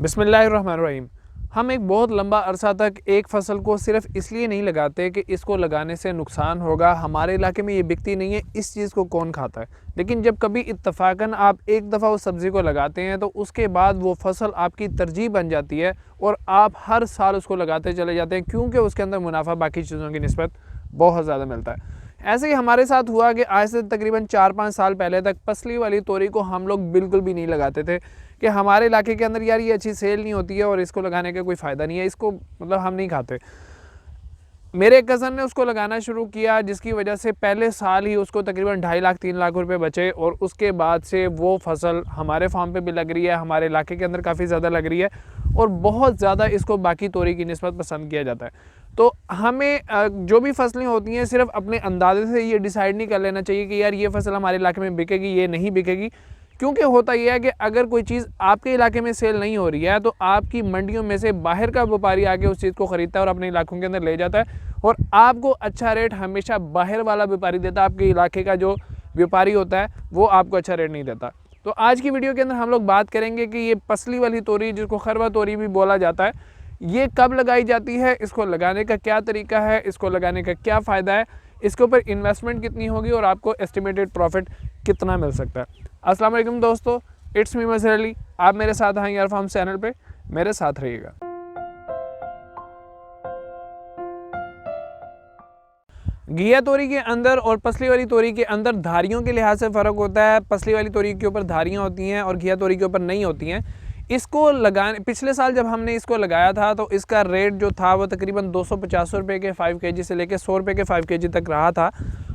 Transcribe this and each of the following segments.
बिस्मिल्लाहिर्रहमानिर्रहीम। हम एक बहुत लंबा अरसा तक एक फ़सल को सिर्फ़ इसलिए नहीं लगाते कि इसको लगाने से नुकसान होगा, हमारे इलाके में ये बिकती नहीं है, इस चीज़ को कौन खाता है। लेकिन जब कभी इत्तफ़ाक़न आप एक दफ़ा उस सब्ज़ी को लगाते हैं तो उसके बाद वो फ़सल आपकी तरजीह बन जाती है और आप हर साल उसको लगाते चले जाते हैं, क्योंकि उसके अंदर मुनाफ़ा बाकी चीज़ों की निस्बत बहुत ज़्यादा मिलता है। ऐसे ही हमारे साथ हुआ कि आज से तकरीबन 4-5 साल पहले तक पसली वाली तोरी को हम लोग बिल्कुल भी नहीं लगाते थे कि हमारे इलाके के अंदर यार ये अच्छी सेल नहीं होती है और इसको लगाने का कोई फ़ायदा नहीं है, इसको मतलब हम नहीं खाते। मेरे एक कज़न ने उसको लगाना शुरू किया, जिसकी वजह से पहले साल ही उसको तकरीबन 2.5 लाख 3 लाख रुपए बचे और उसके बाद से वो फसल हमारे फार्म पे भी लग रही है, हमारे इलाके के अंदर काफ़ी ज़्यादा लग रही है और बहुत ज़्यादा इसको बाकी तोरी की निस्बत पसंद किया जाता है। तो हमें जो भी फसलें होती हैं सिर्फ अपने अंदाजे से ये डिसाइड नहीं कर लेना चाहिए कि यार ये फसल हमारे इलाके में बिकेगी, ये नहीं बिकेगी। क्योंकि होता यह है कि अगर कोई चीज़ आपके इलाके में सेल नहीं हो रही है तो आपकी मंडियों में से बाहर का व्यापारी आके उस चीज़ को ख़रीदता है और अपने इलाकों के अंदर ले जाता है और आपको अच्छा रेट हमेशा बाहर वाला व्यापारी देता है। आपके इलाके का जो व्यापारी होता है वो आपको अच्छा रेट नहीं देता। तो आज की वीडियो के अंदर हम लोग बात करेंगे कि ये पसली वाली तोरी, जिसको खरवा तोरी भी बोला जाता है, ये कब लगाई जाती है, इसको लगाने का क्या तरीका है, इसको लगाने का क्या फ़ायदा है, इसके ऊपर इन्वेस्टमेंट कितनी होगी और आपको एस्टिमेटेड प्रॉफिट कितना मिल सकता है। अस्सलाम वालेकुम दोस्तों, इट्स मी मज़हर अली। आप मेरे साथ हैं यार फार्म चैनल पे, मेरे साथ रहिएगा। घिया तोरी के अंदर और पसली वाली तोरी के अंदर धारियों के लिहाज से फ़र्क होता है। पसली वाली तोरी के ऊपर धारियाँ होती हैं और घिया तोरी के ऊपर नहीं होती हैं। इसको लगाने पिछले साल जब हमने इसको लगाया था तो इसका रेट जो था वो तकरीबन 250 रुपये के 5 केजी से लेकर 100 रुपये के 5 केजी तक रहा था।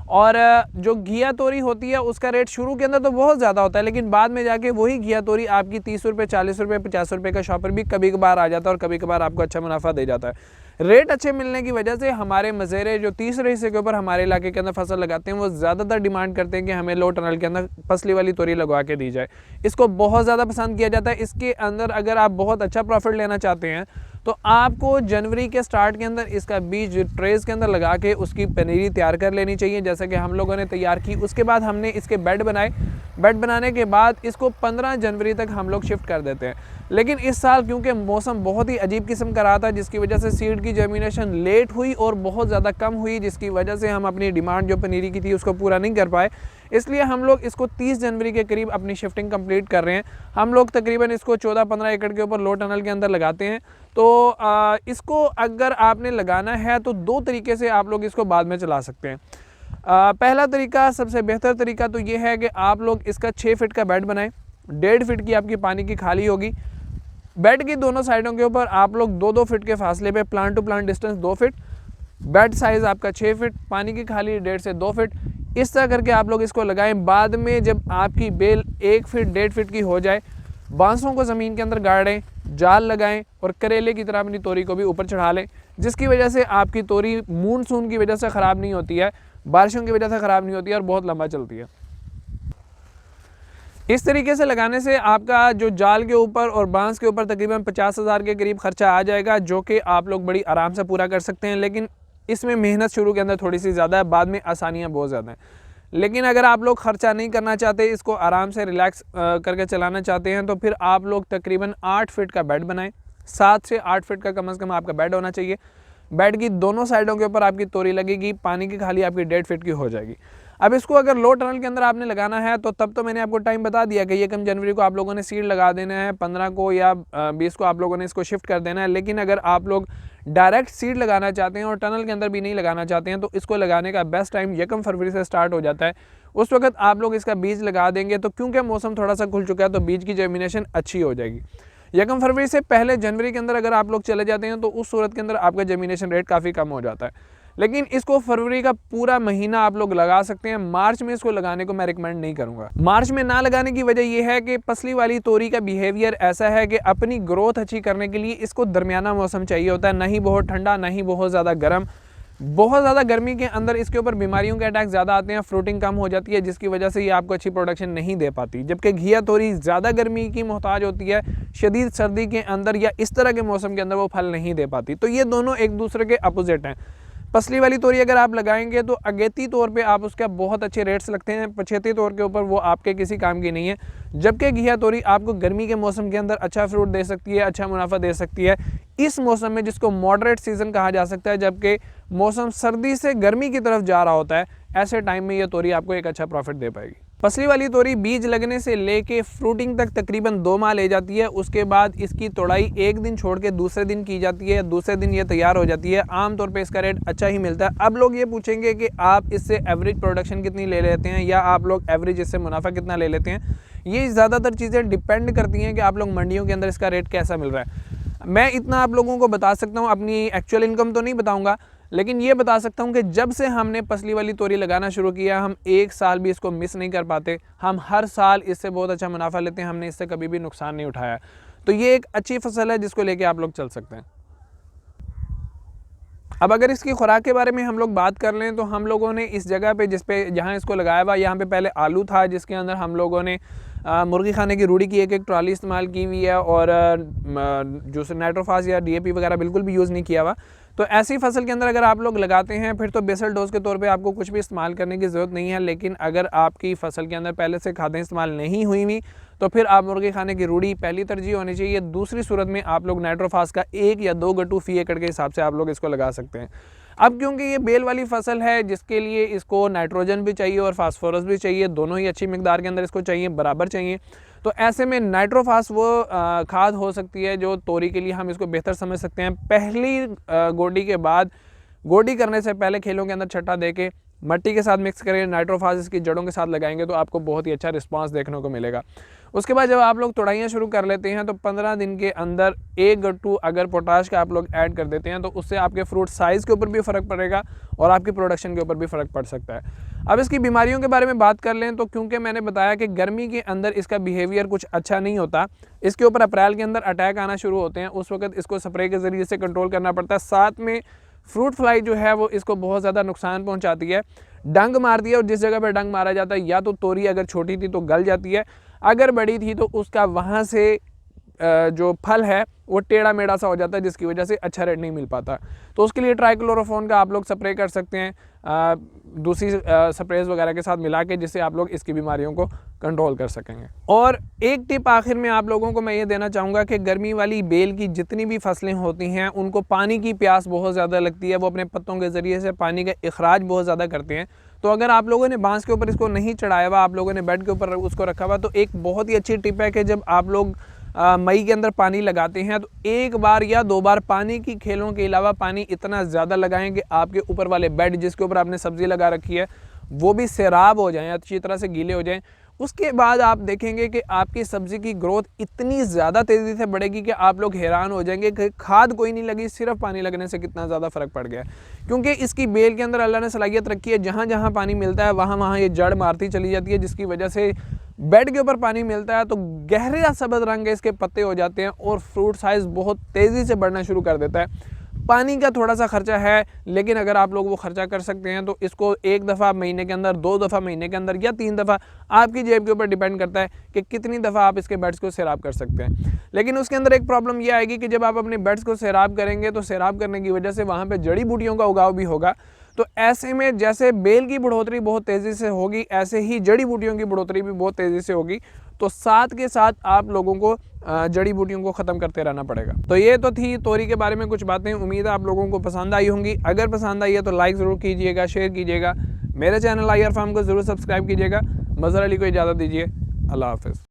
और जो घिया तोरी होती है उसका रेट शुरू के अंदर तो बहुत ज़्यादा होता है, लेकिन बाद में जाके वही घिया तोरी आपकी 30 रुपये 40 रुपये 50 रुपये का शॉपर भी कभी कभार आ जाता है और कभी कभार आपको अच्छा मुनाफा दे जाता है। रेट अच्छे मिलने की वजह से हमारे मज़ेरे जो तीसरे हिस्से के ऊपर हमारे इलाके के अंदर फसल लगाते हैं वो ज़्यादातर डिमांड करते हैं कि हमें लो टनल के अंदर पसली वाली तोरी लगवा के दी जाए। इसको बहुत ज़्यादा पसंद किया जाता है। इसके अंदर अगर आप बहुत अच्छा प्रॉफिट लेना चाहते हैं तो आपको जनवरी के स्टार्ट के अंदर इसका बीज ट्रेस के अंदर लगा के उसकी पनीरी तैयार कर लेनी चाहिए, जैसा कि हम लोगों ने तैयार की। उसके बाद हमने इसके बेड बनाए। बेड बनाने के बाद इसको 15 जनवरी तक हम लोग शिफ्ट कर देते हैं। लेकिन इस साल क्योंकि मौसम बहुत ही अजीब किस्म का रहा था, जिसकी वजह से सीड की जर्मिनेशन लेट हुई और बहुत ज़्यादा कम हुई, जिसकी वजह से हम अपनी डिमांड जो पनीरी की थी उसको पूरा नहीं कर पाए। इसलिए हम लोग इसको 30 जनवरी के करीब अपनी शिफ्टिंग कंप्लीट कर रहे हैं। हम लोग तकरीबन इसको 14-15 एकड़ के ऊपर लो टनल के अंदर लगाते हैं। तो इसको अगर आपने लगाना है तो 2 तरीके से आप लोग इसको बाद में चला सकते हैं। पहला तरीका, सबसे बेहतर तरीका तो ये है कि आप लोग इसका 6 फीट का बेड बनाएं। 1.5 फीट की आपकी पानी की खाली होगी। बेड की दोनों साइडों के ऊपर आप लोग 2-2 फीट के फासले पे, plant to plant distance 2 feet, bed size आपका 6 फीट, पानी की खाली 1.5 से 2 फीट, इस तरह करके आप लोग इसको लगाएं। बाद में जब आपकी बेल 1 फीट 1.5 फीट की हो जाए, बांसों को ज़मीन के अंदर गाड़ें, जाल लगाएं और करेले की तरह अपनी तोरी को भी ऊपर चढ़ा लें, जिसकी वजह से आपकी तोरी मानसून की वजह से ख़राब नहीं होती है, बारिशों की वजह से ख़राब नहीं होती है और बहुत लंबा चलती है। इस तरीके से लगाने से आपका जो जाल के ऊपर और बांस के ऊपर तकरीबन 50,000 के करीब खर्चा आ जाएगा, जो कि आप लोग बड़ी आराम से पूरा कर सकते हैं। लेकिन इसमें मेहनत शुरू के अंदर थोड़ी सी ज़्यादा है, बाद में आसानियाँ बहुत ज़्यादा हैं। लेकिन अगर आप लोग ख़र्चा नहीं करना चाहते, इसको आराम से रिलैक्स करके चलाना चाहते हैं, तो फिर आप लोग तकरीबन 8 फीट का बेड बनाएं। 7 से 8 फीट का कम से कम आपका बेड होना चाहिए। बेड की दोनों साइडों के ऊपर आपकी तोरी लगेगी, पानी की खाली आपकी 1.5 फीट की हो जाएगी। अब इसको अगर लो टनल के अंदर आपने लगाना है तो तब तो मैंने आपको टाइम बता दिया कि ये कम जनवरी को आप लोगों ने सीड लगा देना है, 15 को या 20 को आप लोगों ने इसको शिफ्ट कर देना है। लेकिन अगर आप लोग डायरेक्ट सीड लगाना चाहते हैं और टनल के अंदर भी नहीं लगाना चाहते हैं तो इसको लगाने का बेस्ट टाइम 1 फरवरी से स्टार्ट हो जाता है। उस वक्त आप लोग इसका बीज लगा देंगे तो क्योंकि मौसम थोड़ा सा खुल चुका है तो बीज की जर्मिनेशन अच्छी हो जाएगी। 1 फरवरी से पहले जनवरी के अंदर अगर आप लोग चले जाते हैं तो उस सूरत के अंदर आपका जर्मिनेशन रेट काफ़ी कम हो जाता है। लेकिन इसको फरवरी का पूरा महीना आप लोग लगा सकते हैं। मार्च में इसको लगाने को मैं रिकमेंड नहीं करूंगा। मार्च में ना लगाने की वजह यह है कि पसली वाली तोरी का बिहेवियर ऐसा है कि अपनी ग्रोथ अच्छी करने के लिए इसको दरमियाना मौसम चाहिए होता है, ना ही बहुत ठंडा ना ही बहुत ज़्यादा गर्म। बहुत ज़्यादा गर्मी के अंदर इसके ऊपर बीमारियों के अटैक ज़्यादा आते हैं, फ्रूटिंग कम हो जाती है, जिसकी वजह से ये आपको अच्छी प्रोडक्शन नहीं दे पाती। जबकि घिया तोरी ज़्यादा गर्मी की मोहताज होती है, शदीद सर्दी के अंदर या इस तरह के मौसम के अंदर वो फल नहीं दे पाती। तो ये दोनों एक दूसरे के अपोजिट हैं। पसली वाली तोरी अगर आप लगाएंगे तो अगेती तौर पे आप उसका बहुत अच्छे रेट्स लगते हैं, पछेती तौर के ऊपर वो आपके किसी काम की नहीं है। जबकि घिया तोरी आपको गर्मी के मौसम के अंदर अच्छा फ्रूट दे सकती है, अच्छा मुनाफा दे सकती है इस मौसम में, जिसको मॉडरेट सीज़न कहा जा सकता है, जबकि मौसम सर्दी से गर्मी की तरफ जा रहा होता है। ऐसे टाइम में ये तोरी आपको एक अच्छा प्रॉफिट दे पाएगी। पसली वाली तोरी बीज लगने से लेके फ्रूटिंग तक तकरीबन 2 माह ले जाती है। उसके बाद इसकी तोड़ाई एक दिन छोड़ के दूसरे दिन की जाती है, दूसरे दिन ये तैयार हो जाती है। आमतौर पे इसका रेट अच्छा ही मिलता है। अब लोग ये पूछेंगे कि आप इससे एवरेज प्रोडक्शन कितनी ले लेते हैं या आप लोग एवरेज इससे मुनाफा कितना ले लेते हैं। ये ज़्यादातर चीज़ें डिपेंड करती हैं कि आप लोग मंडियों के अंदर इसका रेट कैसा मिल रहा है। मैं इतना आप लोगों को बता सकता हूँ, अपनी एक्चुअल इनकम तो नहीं बताऊँगा, लेकिन ये बता सकता हूँ कि जब से हमने पसली वाली तोरी लगाना शुरू किया, हम एक साल भी इसको मिस नहीं कर पाते। हम हर साल इससे बहुत अच्छा मुनाफा लेते हैं, हमने इससे कभी भी नुकसान नहीं उठाया। तो ये एक अच्छी फसल है जिसको लेके आप लोग चल सकते हैं। अब अगर इसकी खुराक के बारे में हम लोग बात कर लें तो हम लोगों ने इस जगह पे जहाँ इसको लगाया हुआ, यहाँ पे पहले आलू था जिसके अंदर हम लोगों ने मुर्गी खाने की रूढ़ी की एक ट्रॉली इस्तेमाल की हुई है और जो नाइट्रोफास या DAP वगैरह बिल्कुल भी यूज़ नहीं किया हुआ। तो ऐसी फसल के अंदर अगर आप लोग लगाते हैं फिर तो बेसल डोज के तौर पे आपको कुछ भी इस्तेमाल करने की ज़रूरत नहीं है। लेकिन अगर आपकी फसल के अंदर पहले से खादें इस्तेमाल नहीं हुई हुई तो फिर आप मुर्गी खाने की रूढ़ी पहली तरजीह होनी चाहिए। दूसरी सूरत में आप लोग नाइट्रोफास का 1 या 2 गट्टू फी एकड़ के हिसाब से आप लोग इसको लगा सकते हैं। अब क्योंकि ये बेल वाली फसल है जिसके लिए इसको नाइट्रोजन भी चाहिए और फास्फोरस भी चाहिए, दोनों ही अच्छी मिकदार के अंदर इसको चाहिए, बराबर चाहिए। तो ऐसे में नाइट्रोफास वो खाद हो सकती है जो तोरी के लिए हम इसको बेहतर समझ सकते हैं। पहली गोडी के बाद, गोडी करने से पहले खेलों के अंदर छट्टा दे के मट्टी के साथ मिक्स करें, नाइट्रोफास इसकी जड़ों के साथ लगाएंगे तो आपको बहुत ही अच्छा रिस्पांस देखने को मिलेगा। उसके बाद जब आप लोग तोड़ाइयाँ शुरू कर लेते हैं तो 15 दिन के अंदर 1 गट्टू अगर पोटाश का आप लोग ऐड कर देते हैं तो उससे आपके फ्रूट साइज़ के ऊपर भी फ़र्क पड़ेगा और आपकी प्रोडक्शन के ऊपर भी फ़र्क पड़ सकता है। अब इसकी बीमारियों के बारे में बात कर लें तो क्योंकि मैंने बताया कि गर्मी के अंदर इसका बिहेवियर कुछ अच्छा नहीं होता, इसके ऊपर अप्रैल के अंदर अटैक आना शुरू होते हैं, उस वक्त इसको स्प्रे के ज़रिए से कंट्रोल करना पड़ता है। साथ में फ्रूट फ्लाई जो है वो इसको बहुत ज़्यादा नुकसान पहुंचाती है, डंग मारती है और जिस जगह पर डंग मारा जाता है या तो तोरी अगर छोटी थी तो गल जाती है, अगर बड़ी थी तो उसका वहाँ से जो फल है वो टेढ़ा मेढ़ा सा हो जाता है जिसकी वजह से अच्छा रेट नहीं मिल पाता। तो उसके लिए ट्राइक्लोरोफोन का आप लोग स्प्रे कर सकते हैं दूसरी स्प्रेज वगैरह के साथ मिला के, जिससे आप लोग इसकी बीमारियों को कंट्रोल कर सकेंगे। और एक टिप आखिर में आप लोगों को मैं ये देना चाहूँगा कि गर्मी वाली बेल की जितनी भी फसलें होती हैं उनको पानी की प्यास बहुत ज़्यादा लगती है, वो अपने पत्तों के ज़रिए से पानी का इखराज बहुत ज़्यादा करते हैं। तो अगर आप लोगों ने बांस के ऊपर इसको नहीं चढ़ाया हुआ, आप लोगों ने बेड के ऊपर उसको रखा हुआ, तो एक बहुत ही अच्छी टिप है कि जब आप लोग मई के अंदर पानी लगाते हैं तो 1 बार या 2 बार पानी की खेलों के अलावा पानी इतना ज़्यादा लगाएं कि आपके ऊपर वाले बेड जिसके ऊपर आपने सब्ज़ी लगा रखी है वो भी सैराब हो जाएं, अच्छी तरह से गीले हो जाएं। उसके बाद आप देखेंगे कि आपकी सब्ज़ी की ग्रोथ इतनी ज़्यादा तेज़ी से बढ़ेगी कि आप लोग हैरान हो जाएंगे कि खाद कोई नहीं लगी, सिर्फ पानी लगने से कितना ज़्यादा फ़र्क पड़ गया। क्योंकि इसकी बेल के अंदर अल्लाह ने सलाहियत रखी है, जहाँ जहाँ पानी मिलता है वहाँ वहाँ ये जड़ मारती चली जाती है, जिसकी वजह से बेड के ऊपर पानी मिलता है तो गहरा सब्ज़ रंग के इसके पत्ते हो जाते हैं और फ्रूट साइज़ बहुत तेज़ी से बढ़ना शुरू कर देता है। पानी का थोड़ा सा खर्चा है, लेकिन अगर आप लोग वो खर्चा कर सकते हैं तो इसको 1 दफ़ा महीने के अंदर, 2 दफ़ा महीने के अंदर या 3 दफ़ा, आपकी जेब के ऊपर डिपेंड करता है कि कितनी दफ़ा आप इसके बेड्स को सैराब कर सकते हैं। लेकिन उसके अंदर एक प्रॉब्लम ये आएगी कि जब आप अपने बेड्स को सैराब करेंगे तो सैराब करने की वजह से वहाँ पर जड़ी बूटियों का उगाव भी होगा। तो ऐसे में जैसे बेल की बढ़ोतरी बहुत तेज़ी से होगी, ऐसे ही जड़ी बूटियों की बढ़ोतरी भी बहुत तेज़ी से होगी। तो साथ के साथ आप लोगों को जड़ी बूटियों को ख़त्म करते रहना पड़ेगा। तो ये तो थी तोरी के बारे में कुछ बातें, उम्मीद है आप लोगों को पसंद आई होंगी। अगर पसंद आई है तो लाइक ज़रूर कीजिएगा, शेयर कीजिएगा, मेरे चैनल IR फार्म को ज़रूर सब्सक्राइब कीजिएगा। मज़हर अली को इजाज़त दीजिए, अल्लाह हाफ़िज़।